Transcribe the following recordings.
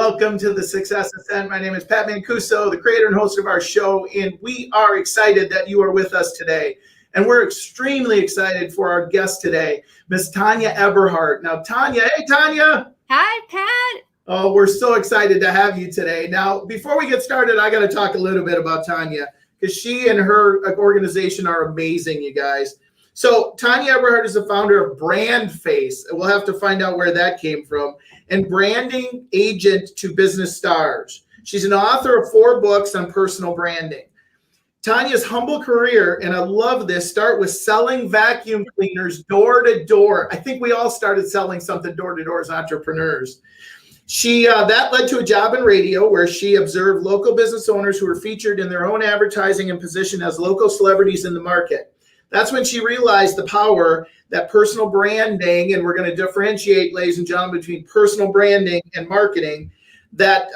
welcome to the Success Ascent. My name is Pat Mancuso, the creator and host of our show, and we are excited that you are with us today. And we're extremely excited for our guest today, Miss Tonya Eberhart. Now, Tonya, hey, Tonya. Hi, Pat. Oh, we're so excited to have you today. Now, before we get started, I got to talk a little bit about Tonya because she and her organization are amazing, you guys. So Tonya Eberhart is the founder of BrandFace. We'll have to find out where that came from. And Branding Agent to Business Stars. She's an author of 4 books on personal branding. Tonya's humble career, and I love this, start with selling vacuum cleaners door to door. I think we all started selling something door to door as entrepreneurs. That led to a job in radio where she observed local business owners who were featured in their own advertising and positioned as local celebrities in the market. That's when she realized the power that personal branding, and we're going to differentiate, ladies and gentlemen, between personal branding and marketing, that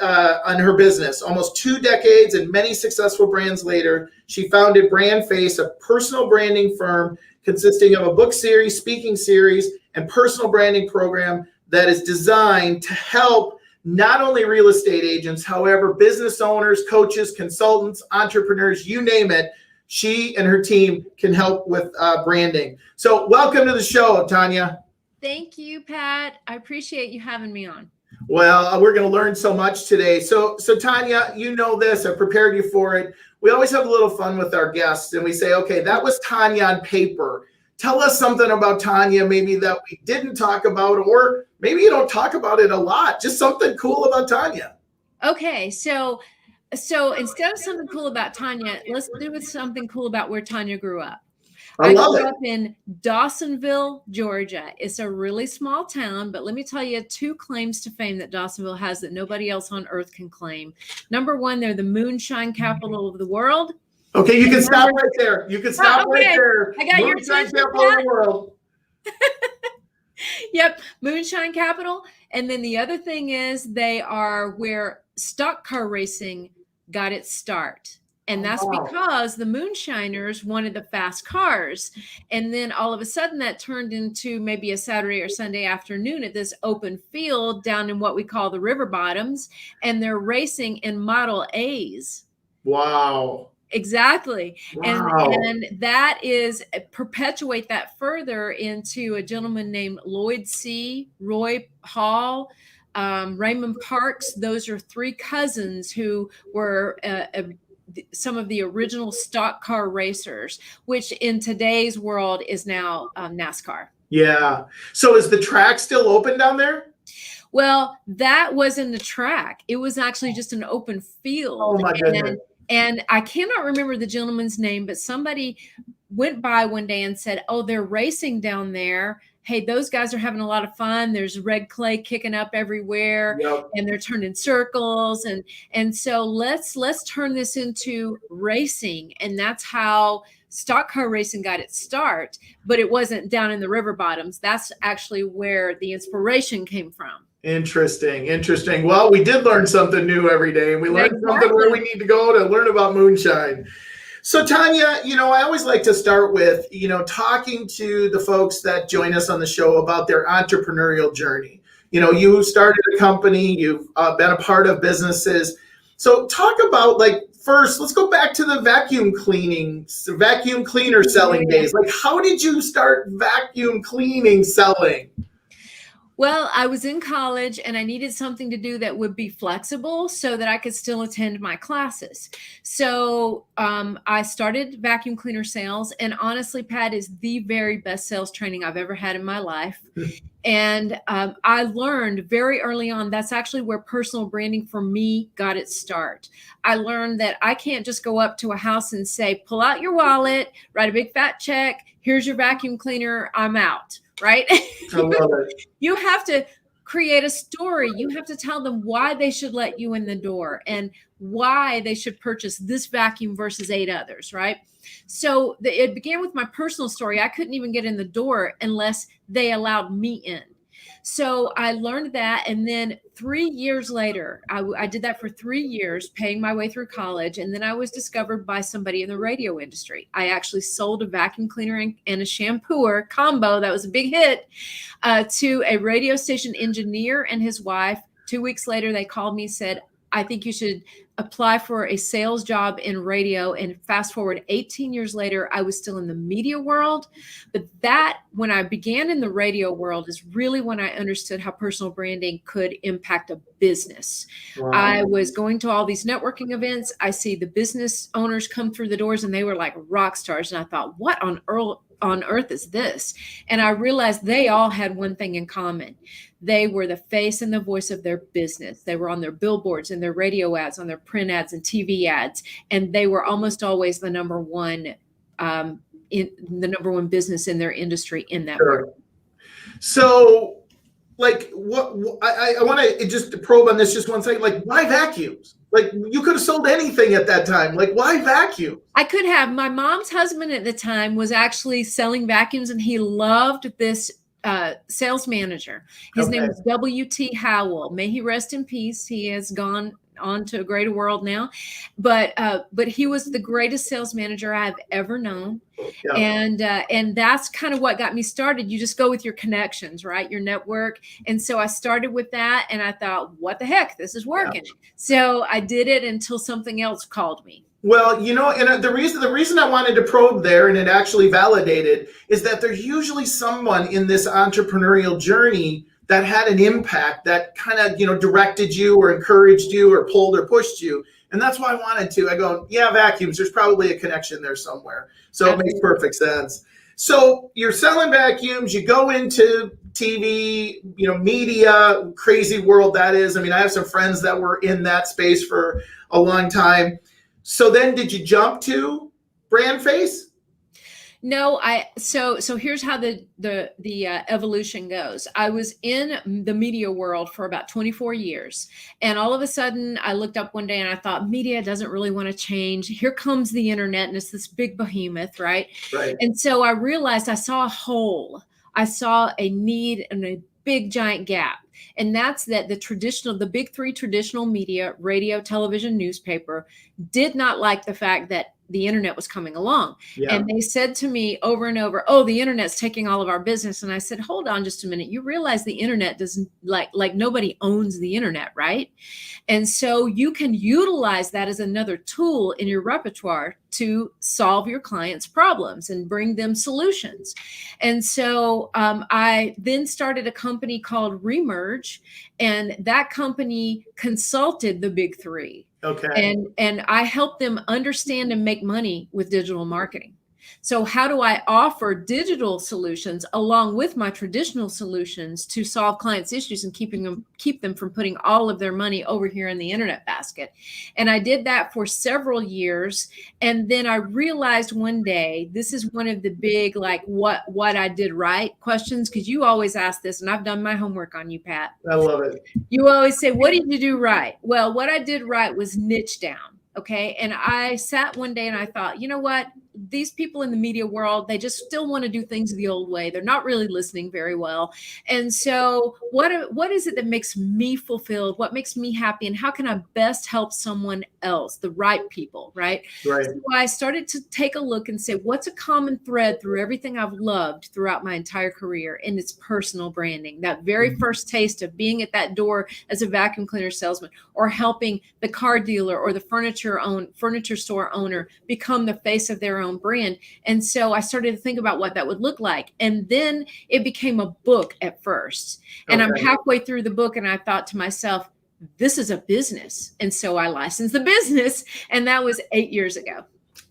on her business. Almost 2 decades and many successful brands later, she founded BrandFace, a personal branding firm consisting of a book series, speaking series, and personal branding program that is designed to help not only real estate agents, however, business owners, coaches, consultants, entrepreneurs, you name it. She and her team can help with branding. So welcome to the show, Tonya. Thank you, Pat. I appreciate you having me on. Well, we're going to learn so much today. So Tonya, you know this. I prepared you for it. We always have a little fun with our guests, and we say, okay, that was Tonya on paper. Tell us something about Tonya, maybe that we didn't talk about, or maybe you don't talk about it a lot. Just something cool about Tonya. Okay, so instead of something cool about Tonya, let's do with something cool about where Tonya grew up. I grew up in Dawsonville, Georgia. It's a really small town, but let me tell you 2 claims to fame that Dawsonville has that nobody else on earth can claim. Number 1, they're the moonshine capital of the world. Okay, you can stop right there. You can stop right there. I got your moonshine attention, capital of the world. Yep, moonshine capital. And then the other thing is they are where stock car racing got its start. And that's because the moonshiners wanted the fast cars. And then all of a sudden that turned into maybe a Saturday or Sunday afternoon at this open field down in what we call the river bottoms. And they're racing in Model A's. Wow. Exactly. Wow. And that is perpetuate that further into a gentleman named Lloyd C., Roy Hall, Raymond Parks. Those are 3 cousins who were some of the original stock car racers, which in today's world is now NASCAR. Yeah. So is the track still open down there? Well, that wasn't a track. It was actually just an open field. Oh my goodness. And I cannot remember the gentleman's name, but somebody went by one day and said, oh, they're racing down there. Hey, those guys are having a lot of fun. There's red clay kicking up everywhere. Yep. And they're turning circles. And so let's turn this into racing. And that's how stock car racing got its start, but it wasn't down in the river bottoms. That's actually where the inspiration came from. Interesting. Well, we did learn something new every day, and we learned something where we need to go to learn about moonshine. So Tonya, I always like to start with, talking to the folks that join us on the show about their entrepreneurial journey. You started a company, you've been a part of businesses. So talk about, first, let's go back to the vacuum cleaner selling days. How did you start vacuum cleaning selling? Well, I was in college and I needed something to do that would be flexible so that I could still attend my classes. So I started vacuum cleaner sales, and honestly, Pat, is the very best sales training I've ever had in my life. And I learned very early on, that's actually where personal branding for me got its start. I learned that I can't just go up to a house and say, pull out your wallet, write a big fat check, here's your vacuum cleaner, I'm out. Right? I love it. You have to create a story. You have to tell them why they should let you in the door and why they should purchase this vacuum versus 8 others, right? So it began with my personal story. I couldn't even get in the door unless they allowed me in. So I learned that. And then 3 years later, I did that for 3 years, paying my way through college. And then I was discovered by somebody in the radio industry. I actually sold a vacuum cleaner and a shampooer combo. That was a big hit to a radio station engineer and his wife, 2 weeks later, they called me, said, I think you should apply for a sales job in radio. And fast forward 18 years later, I was still in the media world. But that, when I began in the radio world, is really when I understood how personal branding could impact a business. Wow. I was going to all these networking events. I see the business owners come through the doors and they were like rock stars. And I thought, what on earth is this? And I realized they all had one thing in common. They were the face and the voice of their business. They were on their billboards and their radio ads, on their print ads and TV ads. And they were almost always the number one business in their industry in that world. So like I want to just probe on this just one second. Like, why vacuums? Like, you could have sold anything at that time. Like, why vacuum? I could have. My mom's husband at the time was actually selling vacuums, and he loved this sales manager. His name was W.T. Howell. May he rest in peace. He has gone on to a greater world now, but he was the greatest sales manager I've ever known. Yeah. And that's kind of what got me started. You just go with your connections, right? Your network. And so I started with that, and I thought, what the heck, this is working. Yeah. So I did it until something else called me. Well, you know, and the reason I wanted to probe there, and it actually validated, is that there's usually someone in this entrepreneurial journey that had an impact that kind of, you know, directed you or encouraged you or pulled or pushed you. And that's why I wanted to. I go, yeah, vacuums, there's probably a connection there somewhere. So It makes perfect sense. So you're selling vacuums, you go into TV, you know, media, crazy world that is. I mean, I have some friends that were in that space for a long time. So then did you jump to BrandFace? No, so here's how the evolution goes. I was in the media world for about 24 years. And all of a sudden I looked up one day and I thought, media doesn't really want to change. Here comes the internet, and it's this big behemoth, right? Right. And so I realized I saw a hole. I saw a need and a big giant gap. And that's that the big three traditional media, radio, television, newspaper, did not like the fact that the internet was coming along. Yeah. And they said to me over and over, oh, the internet's taking all of our business. And I said, hold on just a minute. You realize the internet doesn't like nobody owns the internet, right? And so you can utilize that as another tool in your repertoire to solve your clients' problems and bring them solutions. And so I then started a company called Remerge, and that company consulted the big three. Okay. And I help them understand and make money with digital marketing. So how do I offer digital solutions along with my traditional solutions to solve clients' issues and keep them from putting all of their money over here in the internet basket? And I did that for several years. And then I realized one day, this is one of the big, like what I did right questions, because you always ask this, and I've done my homework on you, Pat. I love it. You always say, what did you do right? Well, what I did right was niche down. Okay. And I sat one day and I thought, you know what? These people in the media world, they just still want to do things the old way. They're not really listening very well. And so what is it that makes me fulfilled? What makes me happy? And how can I best help someone else, the right people, right? Right. So I started to take a look and say, what's a common thread through everything I've loved throughout my entire career? And it's personal branding. That very first taste of being at that door as a vacuum cleaner salesman, or helping the car dealer or the furniture store owner become the face of their own brand. And so I started to think about what that would look like. And then it became a book at first. And I'm halfway through the book and I thought to myself, this is a business. And so I licensed the business, and that was 8 years ago.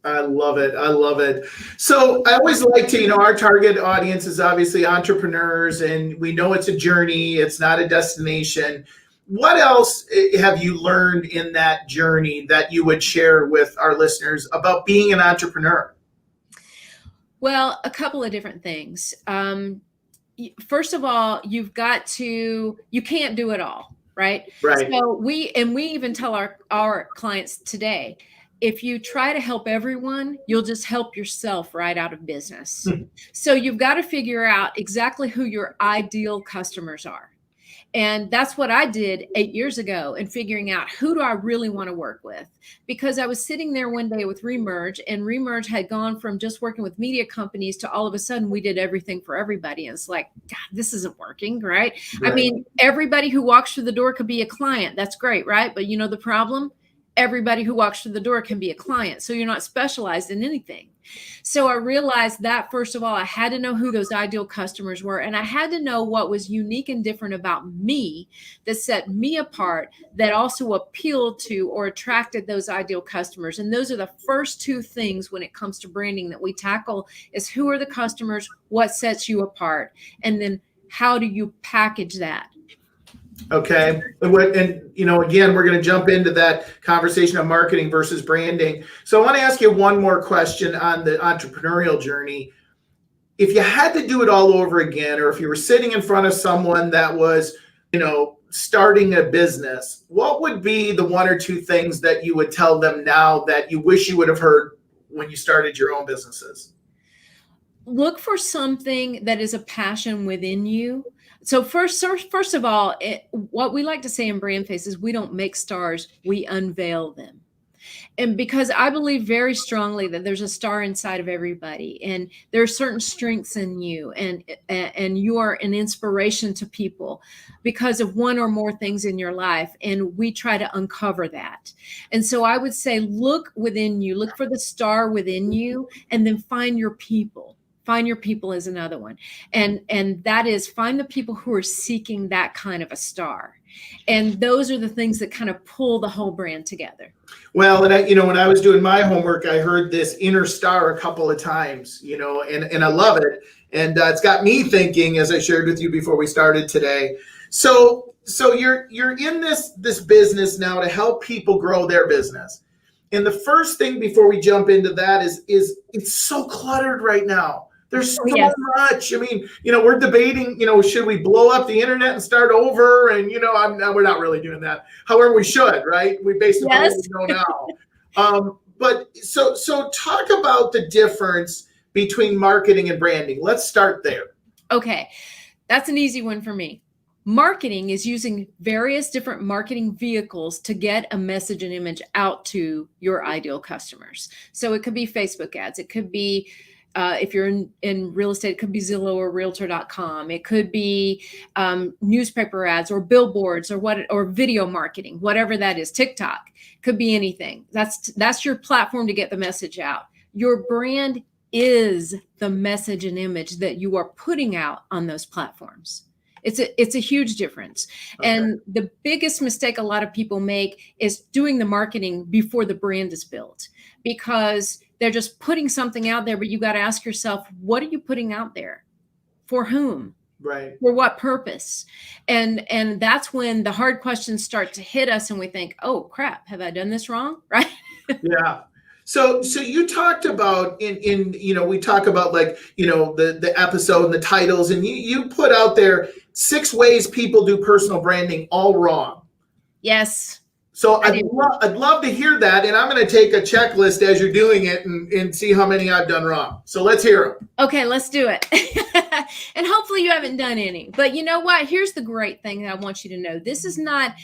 I love it. I love it. So I always like to, you know, our target audience is obviously entrepreneurs, and we know it's a journey. It's not a destination. What else have you learned in that journey that you would share with our listeners about being an entrepreneur? Well, a couple of different things. First of all, you can't do it all, right? Right. So we even tell our clients today, if you try to help everyone, you'll just help yourself right out of business. So you've got to figure out exactly who your ideal customers are. And that's what I did 8 years ago, and figuring out, who do I really want to work with? Because I was sitting there one day with Remerge, and Remerge had gone from just working with media companies to all of a sudden we did everything for everybody. And it's like, God, this isn't working, right? I mean, everybody who walks through the door could be a client. That's great, right? But you know the problem? Everybody who walks through the door can be a client. So you're not specialized in anything. So I realized that, first of all, I had to know who those ideal customers were. And I had to know what was unique and different about me that set me apart, that also appealed to or attracted those ideal customers. And those are the first two things when it comes to branding that we tackle: is who are the customers, what sets you apart, and then how do you package that? Okay. And, you know, again, we're going to jump into that conversation of marketing versus branding. So I want to ask you one more question on the entrepreneurial journey. If you had to do it all over again, or if you were sitting in front of someone that was, you know, starting a business, what would be the one or two things that you would tell them now that you wish you would have heard when you started your own businesses? Look for something that is a passion within you. So first of all, what we like to say in BrandFace is, we don't make stars, we unveil them. And because I believe very strongly that there's a star inside of everybody, and there are certain strengths in you, and you are an inspiration to people because of one or more things in your life. And we try to uncover that. And so I would say, look within you, look for the star within you, and then find your people. Find your people is another one. And that is, find the people who are seeking that kind of a star. And those are the things that kind of pull the whole brand together. Well, and you know, when I was doing my homework, I heard this inner star a couple of times, you know, and I love it. And it's got me thinking, as I shared with you before we started today. So you're in this business now to help people grow their business. And the first thing before we jump into that is it's so cluttered right now. There's so much. I mean, you know, we're debating, you know, should we blow up the internet and start over? And, you know, we're not really doing that. However, we should, right? We basically know now. But so talk about the difference between marketing and branding. Let's start there. Okay. That's an easy one for me. Marketing is using various different marketing vehicles to get a message and image out to your ideal customers. So it could be Facebook ads. It could be, if you're in real estate, it could be Zillow or Realtor.com. It could be newspaper ads or billboards or video marketing, whatever that is. TikTok, could be anything. That's your platform to get the message out. Your brand is the message and image that you are putting out on those platforms. It's a huge difference. Okay. And the biggest mistake a lot of people make is doing the marketing before the brand is built, because they're just putting something out there, but you got to ask yourself, what are you putting out there? For whom? Right. For what purpose? And that's when the hard questions start to hit us and we think, oh crap, have I done this wrong? Right? Yeah. So you talked about in you know, we talk about, like, you know, the episode and the titles, and you put out there 6 ways people do personal branding all wrong. Yes. So I'd love to hear that, and I'm going to take a checklist as you're doing it and see how many I've done wrong. So let's hear them. Okay, let's do it. And hopefully you haven't done any. But you know what? Here's the great thing that I want you to know. This is not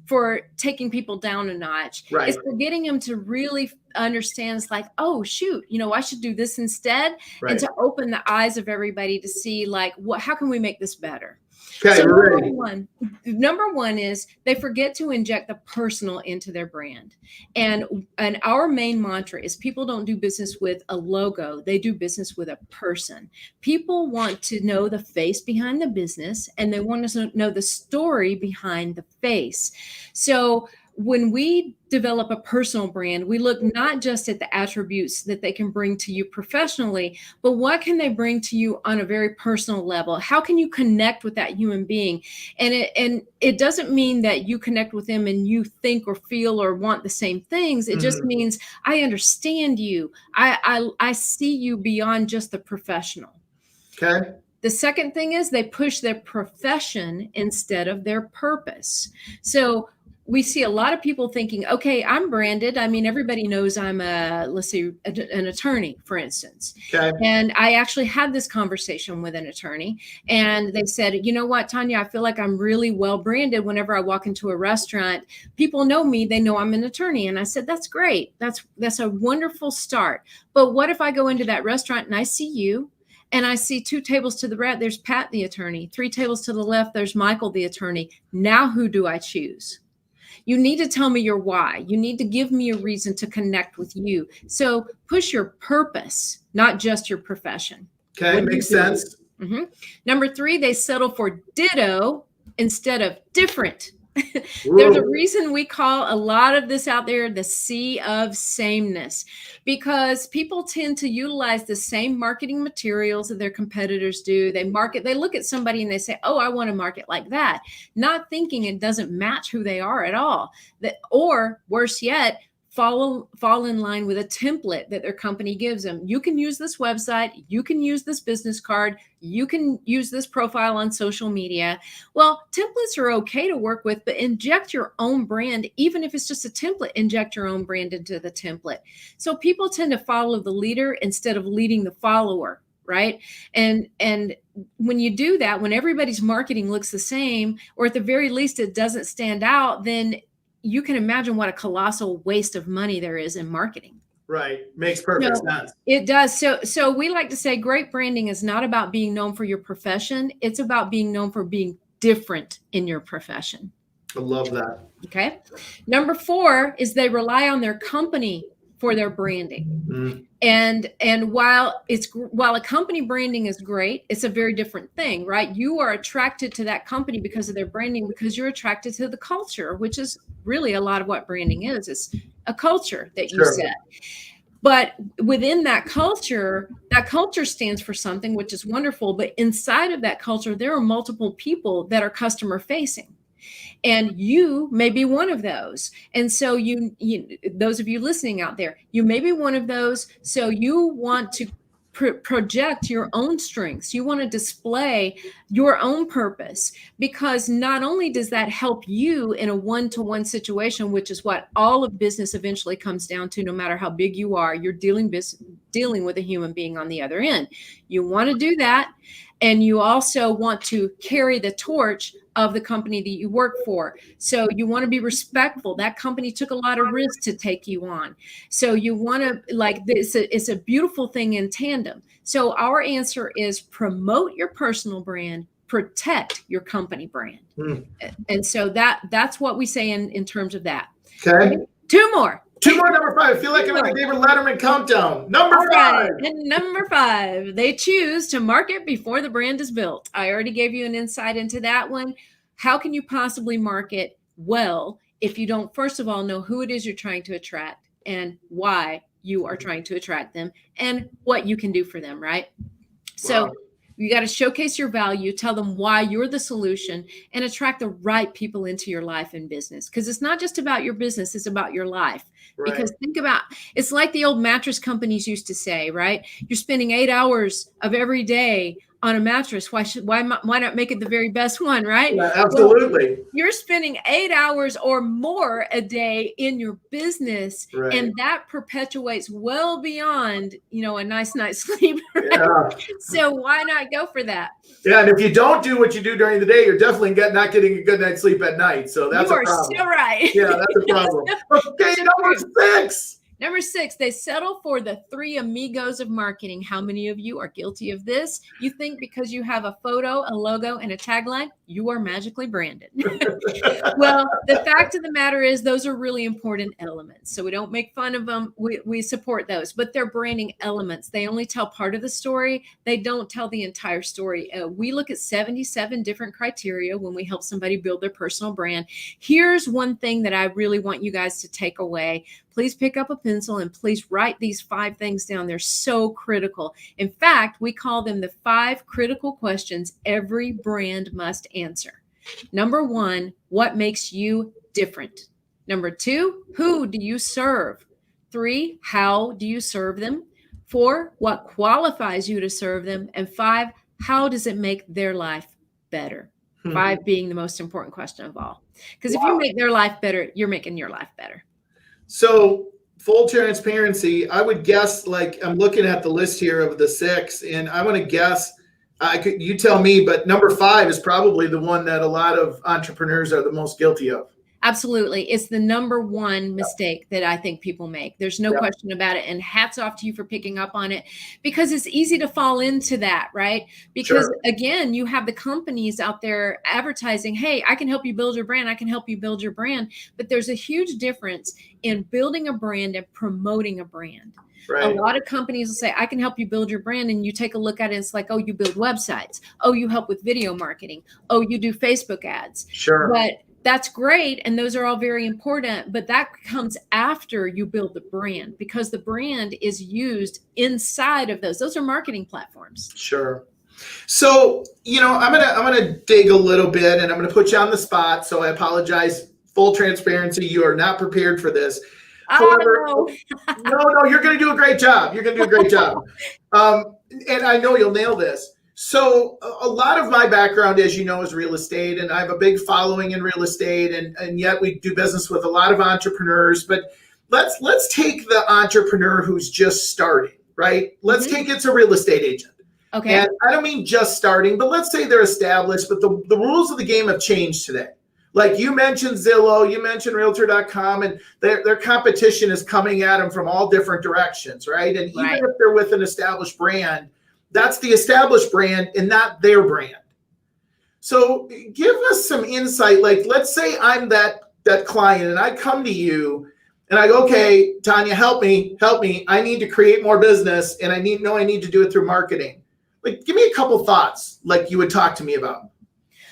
for taking people down a notch. Right. It's for getting them to really understand. It's like, oh, shoot, you know, I should do this instead. Right. And to open the eyes of everybody to see, like, how can we make this better? Okay, so number one is they forget to inject the personal into their brand. And our main mantra is, people don't do business with a logo. They do business with a person. People want to know the face behind the business, and they want to know the story behind the face. So when we develop a personal brand, we look not just at the attributes that they can bring to you professionally, but what can they bring to you on a very personal level? How can you connect with that human being? And it doesn't mean that you connect with them and you think or feel or want the same things. It just means, I understand you. I see you beyond just the professional. Okay. The second thing is they push their profession instead of their purpose. So we see a lot of people thinking, okay, I'm branded. I mean, everybody knows I'm let's say an attorney, for instance. Okay. And I actually had this conversation with an attorney, and they said, you know what, Tonya, I feel like I'm really well branded. Whenever I walk into a restaurant, people know me, they know I'm an attorney. And I said, that's great. That's a wonderful start. But what if I go into that restaurant and I see you, and I see 2 tables to the right, there's Pat, the attorney, 3 tables to the left, there's Michael, the attorney. Now, who do I choose? You need to tell me your why. You need to give me a reason to connect with you. So push your purpose, not just your profession. Okay, makes sense. Mm-hmm. Number 3, they settle for ditto instead of different. There's a reason we call a lot of this out there the sea of sameness, because people tend to utilize the same marketing materials that their competitors do. They look at somebody and they say, oh, I want to market like that, not thinking it doesn't match who they are at all. Or worse yet, fall in line with a template that their company gives them. You can use this website, you can use this business card, you can use this profile on social media. Well, templates are okay to work with, but inject your own brand. Even if it's just a template, inject your own brand into the template. So people tend to follow the leader instead of leading the follower, right? And when you do that, when everybody's marketing looks the same, or at the very least it doesn't stand out, then you can imagine what a colossal waste of money there is in marketing. Right. Makes perfect sense. It does. So we like to say great branding is not about being known for your profession. It's about being known for being different in your profession. I love that. Okay. Number 4 is they rely on their company for their branding. Mm. And while a company branding is great, it's a very different thing, right? You are attracted to that company because of their branding, because you're attracted to the culture, which is really a lot of what branding is. It's a culture that you set. But within that culture stands for something, which is wonderful. But inside of that culture, there are multiple people that are customer facing. And you may be one of those. And so you those of you listening out there, you may be one of those. So you want to project your own strengths. You want to display your own purpose, because not only does that help you in a one-to-one situation, which is what all of business eventually comes down to, no matter how big you are, you're dealing with a human being on the other end. You want to do that. And you also want to carry the torch of the company that you work for. So you want to be respectful. That company took a lot of risks to take you on. So you want to, like, it's a beautiful thing in tandem. So our answer is promote your personal brand, protect your company brand. And so that's what we say in terms of that. Okay. 2 more. 2 more, number 5. I feel like I'm in the David Letterman countdown. Number 5. Right. And number 5, they choose to market before the brand is built. I already gave you an insight into that one. How can you possibly market well if you don't, first of all, know who it is you're trying to attract and why you are trying to attract them and what you can do for them, right? So you got to showcase your value, tell them why you're the solution, and attract the right people into your life and business. Because it's not just about your business, it's about your life. Right. Because think about, it's like the old mattress companies used to say, right? You're spending 8 hours of every day on a mattress. Why not make it the very best one, right? Yeah, absolutely. Well, you're spending 8 hours or more a day in your business, right. And that perpetuates well beyond, a nice night's sleep. Right? Yeah. So why not go for that? Yeah, and if you don't do what you do during the day, you're definitely not getting a good night's sleep at night. So that's a problem. You are so right. Yeah, that's a problem. Okay, number 6. Number 6, they settle for the 3 amigos of marketing. How many of you are guilty of this? You think because you have a photo, a logo, and a tagline, you are magically branded. Well, the fact of the matter is those are really important elements. So we don't make fun of them. We support those, but they're branding elements. They only tell part of the story. They don't tell the entire story. We look at 77 different criteria when we help somebody build their personal brand. Here's one thing that I really want you guys to take away. Please pick up a pencil and please write these 5 things down. They're so critical. In fact, we call them the 5 critical questions every brand must answer. Number 1, what makes you different? Number 2, who do you serve? 3, how do you serve them? 4, what qualifies you to serve them? And 5, how does it make their life better? Mhm. 5 being the most important question of all. Because if you Wow. make their life better, you're making your life better. So full transparency, I would guess, like, I'm looking at the list here of the 6, and I want to guess, you tell me, but number 5 is probably the one that a lot of entrepreneurs are the most guilty of. Absolutely. It's the number one mistake that I think people make. There's no Yep. question about it. And hats off to you for picking up on it, because it's easy to fall into that, right? Because Sure. again, you have the companies out there advertising, hey, I can help you build your brand. I can help you build your brand. But there's a huge difference in building a brand and promoting a brand. Right. A lot of companies will say, I can help you build your brand. And you take a look at it, it's like, oh, you build websites. Oh, you help with video marketing. Oh, you do Facebook ads. Sure. But that's great. And those are all very important. But that comes after you build the brand, because the brand is used inside of those. Those are marketing platforms. Sure. So, I'm gonna dig a little bit, and I'm gonna put you on the spot. So I apologize. Full transparency, you are not prepared for this. However, no, you're gonna do a great job. You're gonna do a great job. And I know you'll nail this. So a lot of my background, as you know, is real estate, and I have a big following in real estate, and yet we do business with a lot of entrepreneurs. But let's take the entrepreneur who's just starting, right? Let's take it's a real estate agent. Okay. And I don't mean just starting, but let's say they're established, but the rules of the game have changed today. Like you mentioned Zillow, you mentioned Realtor.com, and their competition is coming at them from all different directions, right? And even if they're with an established brand, that's the established brand and not their brand. So give us some insight. Like, let's say I'm that client and I come to you and I go, okay, Tonya, help me. I need to create more business, and I need to do it through marketing. Like, give me a couple thoughts like you would talk to me about.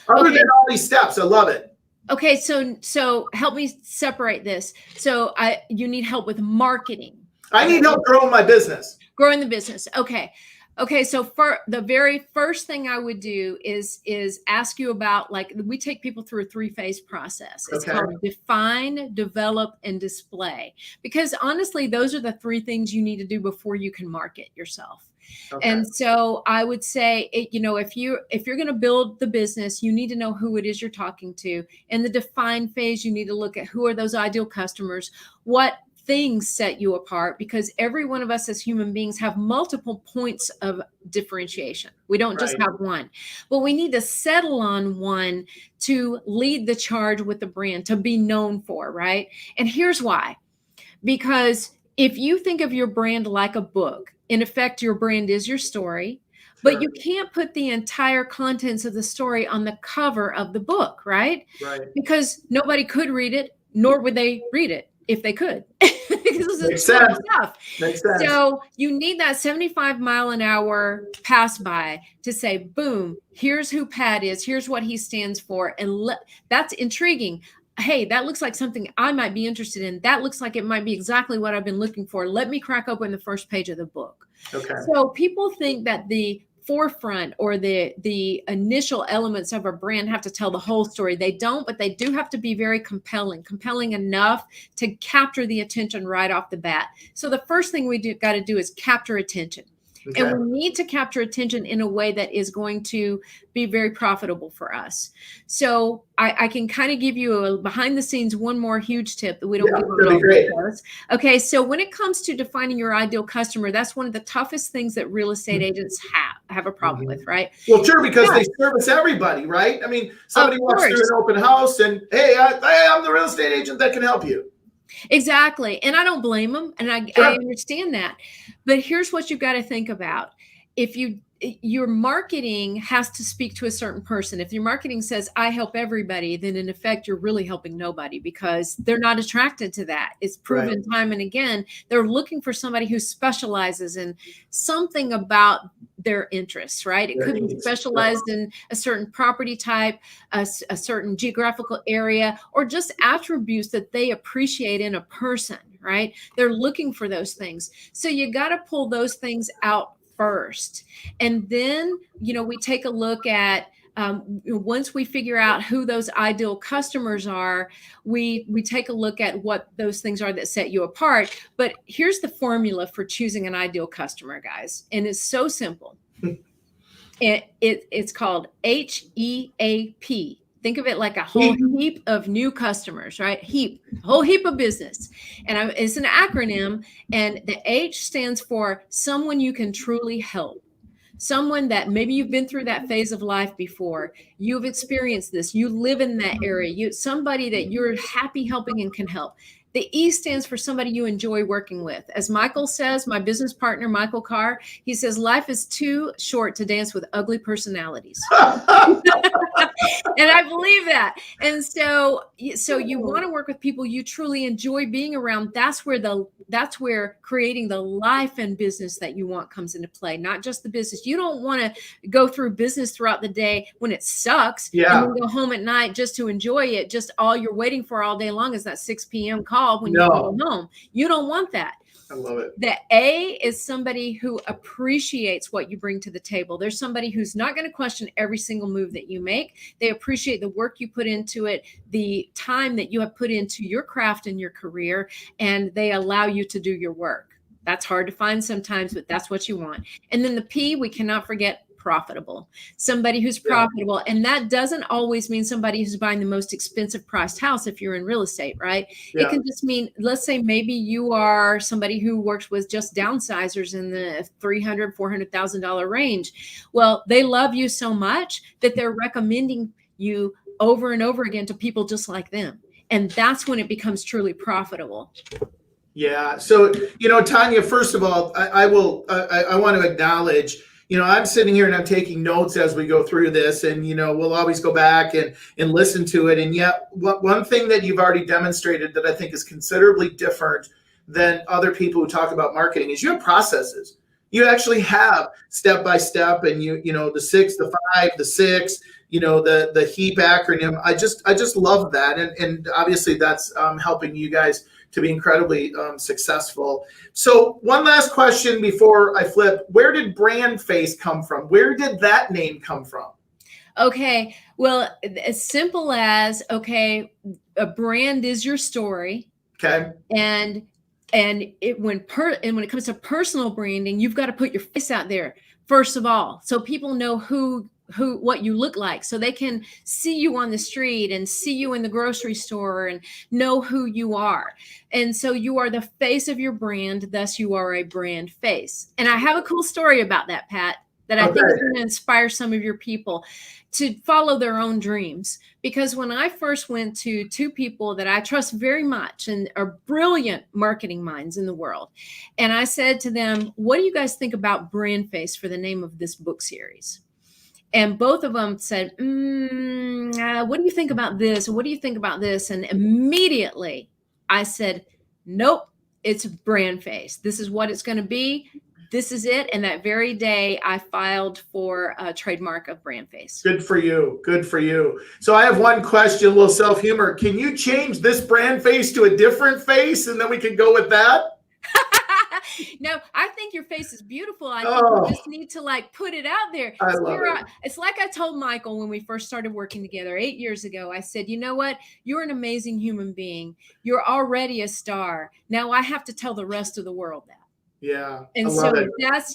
Other than all these steps, I love it. Okay, so help me separate this. So you need help with marketing. I need help growing my business. Growing the business. Okay, so for the very first thing I would do is ask you about, like, we take people through a 3-phase process. It's called define, develop, and display. Because honestly, those are the 3 things you need to do before you can market yourself. Okay. And so I would say, if you're going to build the business, you need to know who it is you're talking to. In the define phase, you need to look at who are those ideal customers, what things set you apart, because every one of us as human beings have multiple points of differentiation. We don't just have one, but we need to settle on one to lead the charge with the brand, to be known for, right? And here's why. Because if you think of your brand like a book, in effect, your brand is your story, but you can't put the entire contents of the story on the cover of the book, right? Because nobody could read it, nor would they read it if they could. Makes sense. Makes sense. So you need that 75-mile-an-hour pass by to say, boom, here's who Pat is, here's what he stands for, and that's intriguing. Hey, that looks like something I might be interested in. That looks like it might be exactly what I've been looking for. Let me crack open the first page of the book. Okay. So people think that the forefront or the initial elements of a brand have to tell the whole story. They don't, but they do have to be very compelling enough to capture the attention right off the bat. So the first thing we got to do is capture attention. Okay. And we need to capture attention in a way that is going to be very profitable for us. So I can kind of give you a behind the scenes, one more huge tip that we don't give away. Okay, so when it comes to defining your ideal customer, that's one of the toughest things that real estate agents have a problem with, right? Well, sure, because they service everybody, right? I mean, somebody walks through an open house and, hey, I'm the real estate agent that can help you. Exactly. And I don't blame them. And I understand that. But here's what you've got to think about. If your marketing has to speak to a certain person. If your marketing says, I help everybody, then in effect, you're really helping nobody, because they're not attracted to that. It's proven time and again. They're looking for somebody who specializes in something about their interests, right? It could be specialized in a certain property type, a certain geographical area, or just attributes that they appreciate in a person, right? They're looking for those things. So you got to pull those things out first. And then, we take a look at, once we figure out who those ideal customers are, we take a look at what those things are that set you apart. But here's the formula for choosing an ideal customer, guys. And it's so simple. It's called HEAP. Think of it like a whole heap of new customers, right? Whole heap of business. And it's an acronym, and the H stands for someone you can truly help. Someone that maybe you've been through that phase of life before. You've experienced this. You live in that area. Somebody that you're happy helping and can help. The E stands for somebody you enjoy working with. As Michael says, my business partner, Michael Carr, he says, life is too short to dance with ugly personalities. And I believe that. And so you want to work with people you truly enjoy being around. That's where creating the life and business that you want comes into play, not just the business. You don't want to go through business throughout the day when it sucks and then go home at night just to enjoy it. Just all you're waiting for all day long is that 6 p.m. call when you go home. You don't want that. I love it. The A is somebody who appreciates what you bring to the table. There's somebody who's not going to question every single move that you make. They appreciate the work you put into it, the time that you have put into your craft and your career, and they allow you to do your work. That's hard to find sometimes, but that's what you want. And then the P, we cannot forget, profitable. Somebody who's profitable. And that doesn't always mean somebody who's buying the most expensive priced house if you're in real estate, right? It can just mean, let's say maybe you are somebody who works with just downsizers in the $300,000, $400,000 range. Well, they love you so much that they're recommending you over and over again to people just like them. And that's when it becomes truly profitable. Yeah. So, Tonya, first of all, I want to acknowledge, I'm sitting here and I'm taking notes as we go through this, and, we'll always go back and listen to it. And yet one thing that you've already demonstrated that I think is considerably different than other people who talk about marketing is you have processes. You actually have step-by-step, and the 6, the 5, the 6, the HEAP acronym. I just love that. And obviously that's helping you guys to be incredibly successful. So one last question before I flip. Where did BrandFace come from? Where did that name come from? Okay. Well, as simple as, a brand is your story. Okay. And when it comes to personal branding, you've got to put your face out there first of all, so people know what you look like, so they can see you on the street and see you in the grocery store and know who you are. And so you are the face of your brand, thus you are a brand face. And I have a cool story about that, Pat, that I think is going to inspire some of your people to follow their own dreams. Because when I first went to 2 people that I trust very much and are brilliant marketing minds in the world, and I said to them, what do you guys think about BrandFace for the name of this book series? And both of them said, what do you think about this? What do you think about this? And immediately I said, nope, it's BrandFace. This is what it's going to be. This is it. And that very day I filed for a trademark of BrandFace. Good for you. Good for you. So I have one question, a little self-humor. Can you change this BrandFace to a different face, and then we can go with that? No, I think your face is beautiful. I think you just need to put it out there. I love it. It's like I told Michael when we first started working together 8 years ago. I said, you know what? You're an amazing human being. You're already a star. Now I have to tell the rest of the world that. Yeah. And so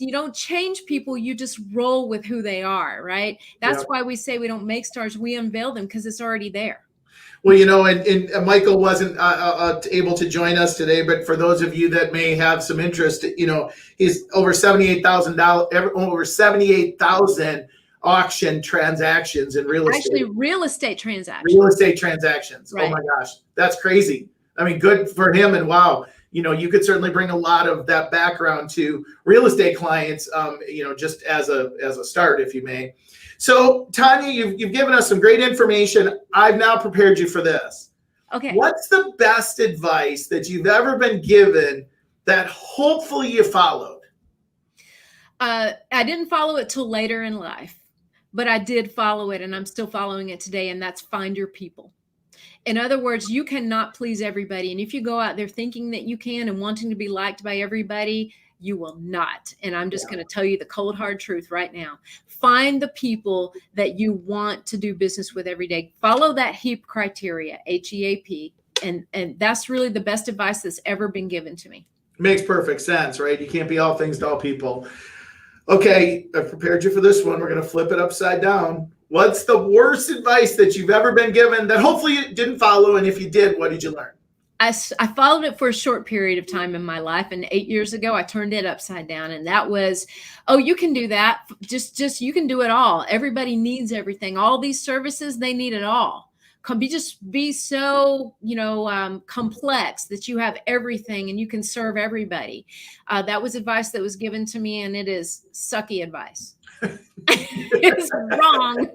you don't change people. You just roll with who they are, right? That's why we say we don't make stars. We unveil them because it's already there. Well, and Michael wasn't able to join us today, but for those of you that may have some interest, he's over $78,000 auction transactions in real estate. Actually, real estate transactions. Real estate transactions. Right. Oh my gosh, that's crazy. I mean, good for him. And wow, you could certainly bring a lot of that background to real estate clients, just as a start, if you may. So, Tonya, you've given us some great information. I've now prepared you for this. Okay. What's the best advice that you've ever been given that hopefully you followed? I didn't follow it till later in life, but I did follow it, and I'm still following it today, and that's find your people. In other words, you cannot please everybody. And if you go out there thinking that you can and wanting to be liked by everybody, you will not. And I'm just going to tell you the cold, hard truth right now. Find the people that you want to do business with every day. Follow that HEAP criteria, HEAP. And that's really the best advice that's ever been given to me. Makes perfect sense, right? You can't be all things to all people. Okay, I've prepared you for this one. We're going to flip it upside down. What's the worst advice that you've ever been given that hopefully you didn't follow? And if you did, what did you learn? I followed it for a short period of time in my life. And 8 years ago, I turned it upside down. And that was, oh, you can do that. Just you can do it all. Everybody needs everything. All these services, they need it all. Be so, complex that you have everything and you can serve everybody. That was advice that was given to me, and it is sucky advice. It's wrong.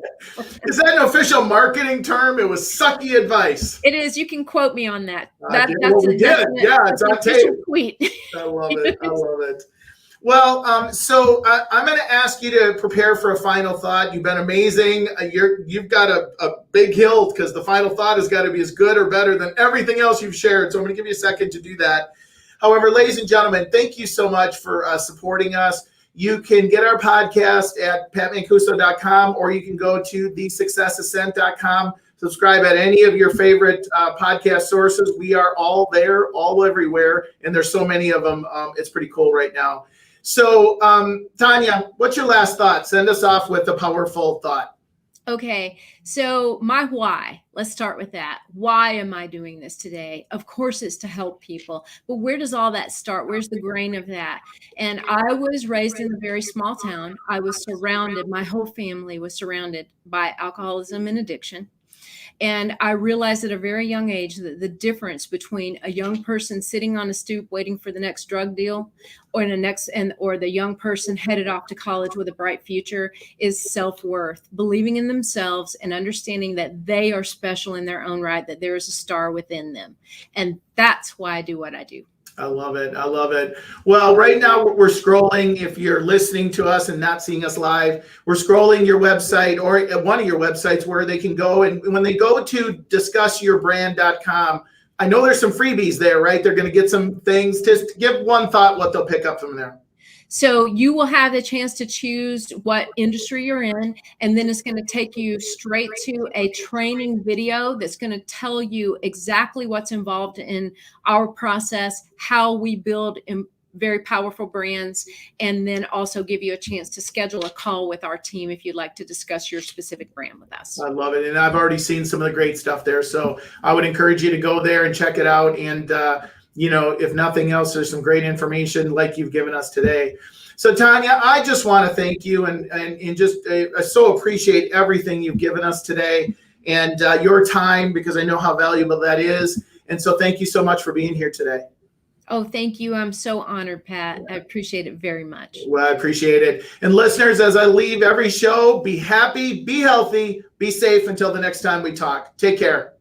Is that an official marketing term? It was sucky advice. It is. You can quote me on that. It's on tape. Tweet. I love it. I love it. Well, so I'm going to ask you to prepare for a final thought. You've been amazing. You've got a big hill because the final thought has got to be as good or better than everything else you've shared. So I'm going to give you a second to do that. However, ladies and gentlemen, thank you so much for supporting us. You can get our podcast at patmancuso.com, or you can go to thesuccessascent.com. Subscribe at any of your favorite podcast sources. We are all there, all everywhere, and there's so many of them. It's pretty cool right now. So, Tonya, what's your last thought? Send us off with a powerful thought. Okay, so my why, let's start with that. Why am I doing this today? Of course, it's to help people, but where does all that start? Where's the grain of that? And I was raised in a very small town. I was surrounded, my whole family was surrounded by alcoholism and addiction. And I realized at a very young age that the difference between a young person sitting on a stoop waiting for the next drug deal or the young person headed off to college with a bright future is self-worth, believing in themselves and understanding that they are special in their own right, that there is a star within them. And that's why I do what I do. I love it. I love it. Well, right now we're scrolling. If you're listening to us and not seeing us live, we're scrolling your website or one of your websites where they can go. And when they go to discussyourbrand.com, I know there's some freebies there, right? They're going to get some things. Just give one thought what they'll pick up from there. So you will have the chance to choose what industry you're in, and then it's going to take you straight to a training video that's going to tell you exactly what's involved in our process, how we build very powerful brands, and then also give you a chance to schedule a call with our team if you'd like to discuss your specific brand with us. I love it. And I've already seen some of the great stuff there. So I would encourage you to go there and check it out. And, if nothing else, there's some great information like you've given us today. So Tonya, I just want to thank you and I so appreciate everything you've given us today and your time, because I know how valuable that is. And so thank you so much for being here today. Oh, thank you. I'm so honored, Pat. I appreciate it very much. Well, I appreciate it. And listeners, as I leave every show, be happy, be healthy, be safe until the next time we talk. Take care.